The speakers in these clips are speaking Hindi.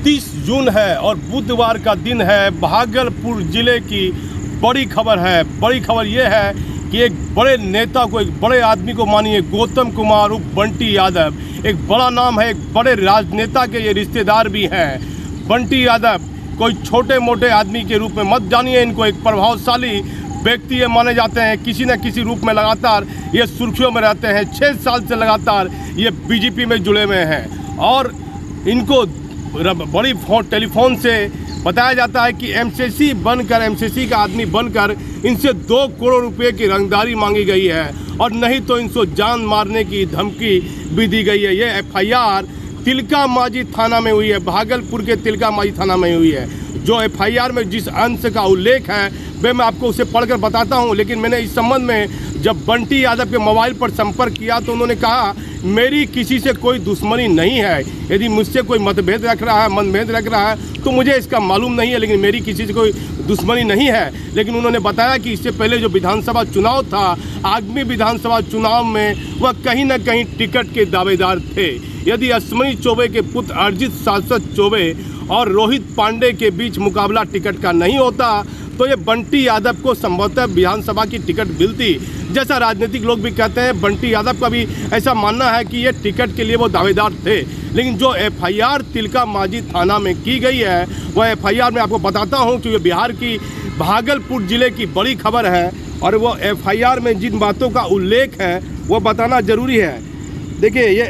29 जून है और बुधवार का दिन है। भागलपुर जिले की बड़ी खबर है। बड़ी खबर ये है कि एक बड़े नेता को, एक बड़े आदमी को मानिए, गौतम कुमार उर्फ बंटी यादव, एक बड़ा नाम है, एक बड़े राजनेता के ये रिश्तेदार भी हैं। बंटी यादव कोई छोटे मोटे आदमी के रूप में मत जानिए इनको, एक प्रभावशाली व्यक्ति ये माने जाते हैं। किसी न किसी रूप में लगातार ये सुर्खियों में रहते हैं। 6 साल से लगातार ये बीजेपी में जुड़े हुए हैं और इनको बड़ी टेलीफोन से बताया जाता है कि एमसीसी बनकर, एमसीसी का आदमी बनकर इनसे 2 करोड़ रुपए की रंगदारी मांगी गई है और नहीं तो इनको जान मारने की धमकी भी दी गई है। ये एफआईआर तिलका मांझी थाना में हुई है, भागलपुर के तिलका मांझी थाना में हुई है। जो एफआईआर में जिस अंश का उल्लेख है वे मैं आपको उसे पढ़कर बताता हूं। लेकिन मैंने इस संबंध में जब बंटी यादव के मोबाइल पर संपर्क किया तो उन्होंने कहा मेरी किसी से कोई दुश्मनी नहीं है। यदि मुझसे कोई मतभेद रख रहा है, मनभेद रख रहा है तो मुझे इसका मालूम नहीं है, लेकिन मेरी किसी से कोई दुश्मनी नहीं है। लेकिन उन्होंने बताया कि इससे पहले जो विधानसभा चुनाव था, आगामी विधानसभा चुनाव में वह कहीं न कहीं टिकट के दावेदार थे। यदि अश्विनी चौबे के पुत्र अर्जित सांसद चौबे और रोहित पांडे के बीच मुकाबला टिकट का नहीं होता तो ये बंटी यादव को संभवतः विधानसभा की टिकट मिलती। जैसा राजनीतिक लोग भी कहते हैं, बंटी यादव का भी ऐसा मानना है कि ये टिकट के लिए वो दावेदार थे। लेकिन जो एफआईआर तिलका मांझी थाना में की गई है वह एफआईआर मैं आपको बताता हूं कि ये बिहार की भागलपुर जिले की बड़ी खबर है और वो एफआईआर में जिन बातों का उल्लेख है वो बताना जरूरी है। देखिए, ये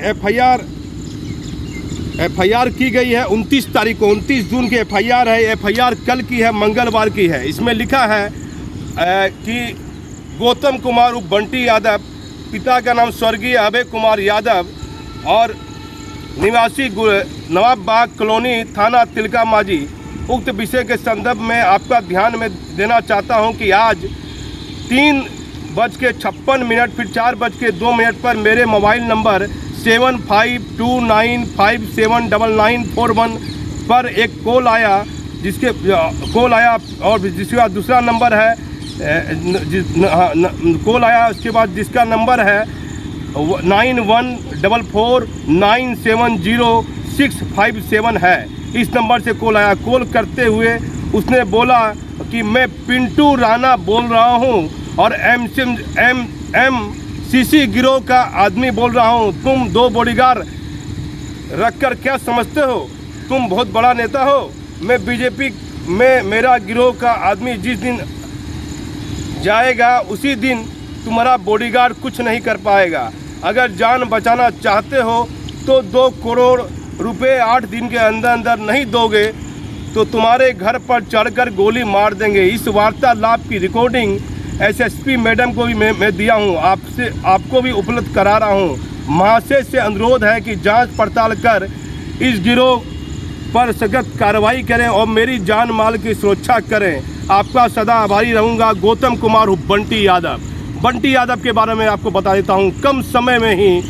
एफआईआर की गई है 29 तारीख को, 29 जून की एफआईआर है। एफआईआर कल की है, मंगलवार की है। इसमें लिखा है कि गौतम कुमार उर्फ बंटी यादव, पिता का नाम स्वर्गीय अभय कुमार यादव और निवासी नवाब बाग कॉलोनी, थाना तिलका मांझी। उक्त विषय के संदर्भ में आपका ध्यान में देना चाहता हूं कि आज 3:56 फिर 4:02 पर मेरे मोबाइल नंबर 7529579941 पर एक कॉल आया और जिसका दूसरा नंबर है कॉल आया उसके बाद जिसका नंबर है 9144970657 है। इस नंबर से कॉल आया। कॉल करते हुए उसने बोला कि मैं पिंटू राणा बोल रहा हूं और एमसीसी गिरोह का आदमी बोल रहा हूं। तुम 2 बॉडीगार्ड रखकर क्या समझते हो? तुम बहुत बड़ा नेता हो। मैं बीजेपी में मेरा गिरोह का आदमी जिस दिन जाएगा उसी दिन तुम्हारा बॉडीगार्ड कुछ नहीं कर पाएगा। अगर जान बचाना चाहते हो तो 2 करोड़ रुपए 8 दिन के अंदर अंदर नहीं दोगे तो तुम्हारे घर पर चढ़कर गोली मार देंगे। इस वार्तालाप की रिकॉर्डिंग एसएसपी मैडम को भी मैं दिया हूं, आपको भी उपलब्ध करा रहा हूं। महाशय से अनुरोध है कि जांच पड़ताल कर इस गिरोह पर सख्त कार्रवाई करें और मेरी जान माल की सुरक्षा करें। आपका सदा आभारी रहूंगा। गौतम कुमार बंटी यादव। बंटी यादव के बारे में आपको बता देता हूं, कम समय में ही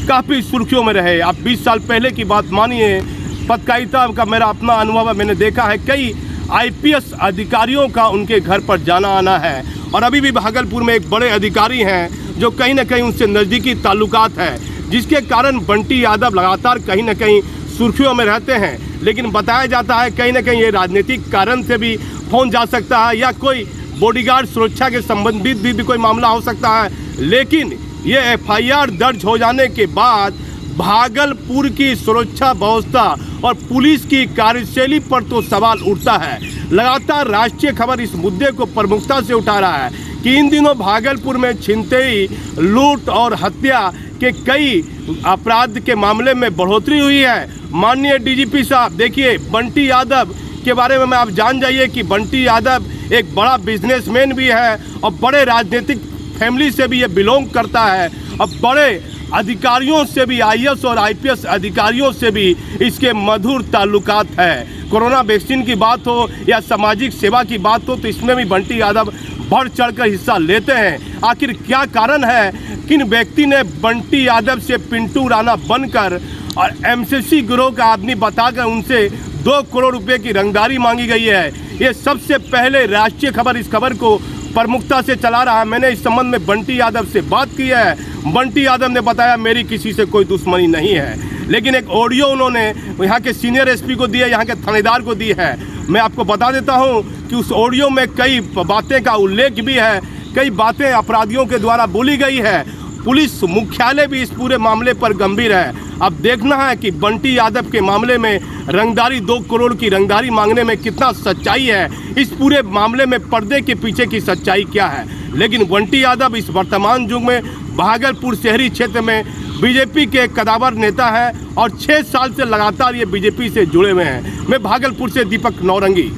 काफ़ी सुर्खियों में रहे। आप 20 साल पहले की बात मानिए, पत्रकारिता का मेरा अपना अनुभव है। मैंने देखा है कई आईपीएस अधिकारियों का उनके घर पर जाना आना है और अभी भी भागलपुर में एक बड़े अधिकारी हैं जो कहीं ना कहीं उनसे नज़दीकी ताल्लुकात है, जिसके कारण बंटी यादव लगातार कहीं ना कहीं सुर्खियों में रहते हैं। लेकिन बताया जाता है कहीं ना कहीं ये राजनीतिक कारण से भी फोन जा सकता है या कोई बॉडीगार्ड सुरक्षा के संबंधित भी कोई मामला हो सकता है। लेकिन ये एफआईआर दर्ज हो जाने के बाद भागलपुर की सुरक्षा व्यवस्था और पुलिस की कार्यशैली पर तो सवाल उठता है। लगातार राष्ट्रीय खबर इस मुद्दे को प्रमुखता से उठा रहा है कि इन दिनों भागलपुर में छिनतई, लूट और हत्या के कई अपराध के मामले में बढ़ोतरी हुई है। माननीय डीजीपी साहब, देखिए बंटी यादव के बारे में आप जान जाइए कि बंटी यादव एक बड़ा बिजनेसमैन भी है और बड़े राजनीतिक फैमिली से भी ये बिलोंग करता है और बड़े अधिकारियों से भी, आईएएस और आईपीएस अधिकारियों से भी इसके मधुर ताल्लुकात है। कोरोना वैक्सीन की बात हो या सामाजिक सेवा की बात हो तो इसमें भी बंटी यादव बढ़ चढ़कर हिस्सा लेते हैं। आखिर क्या कारण है? किन व्यक्ति ने बंटी यादव से पिंटू राणा बनकर और एमसीसी गिरोह का आदमी बताकर उनसे 2 करोड़ रुपए की रंगदारी मांगी गई है? ये सबसे पहले राष्ट्रीय खबर इस खबर को प्रमुखता से चला रहा है। मैंने इस संबंध में बंटी यादव से बात की है। बंटी यादव ने बताया मेरी किसी से कोई दुश्मनी नहीं है। लेकिन एक ऑडियो उन्होंने यहाँ के सीनियर एसपी को दी है, यहाँ के थानेदार को दी है। मैं आपको बता देता हूँ कि उस ऑडियो में कई बातें का उल्लेख भी है, कई बातें अपराधियों के द्वारा बोली गई है। पुलिस मुख्यालय भी इस पूरे मामले पर गंभीर है। अब देखना है कि बंटी यादव के मामले में रंगदारी 2 करोड़ की रंगदारी मांगने में कितना सच्चाई है, इस पूरे मामले में पर्दे के पीछे की सच्चाई क्या है। लेकिन बंटी यादव इस वर्तमान युग में भागलपुर शहरी क्षेत्र में बीजेपी के कदावर नेता है और 6 साल से लगातार ये बीजेपी से जुड़े हुए हैं। मैं भागलपुर से दीपक नौरंगी।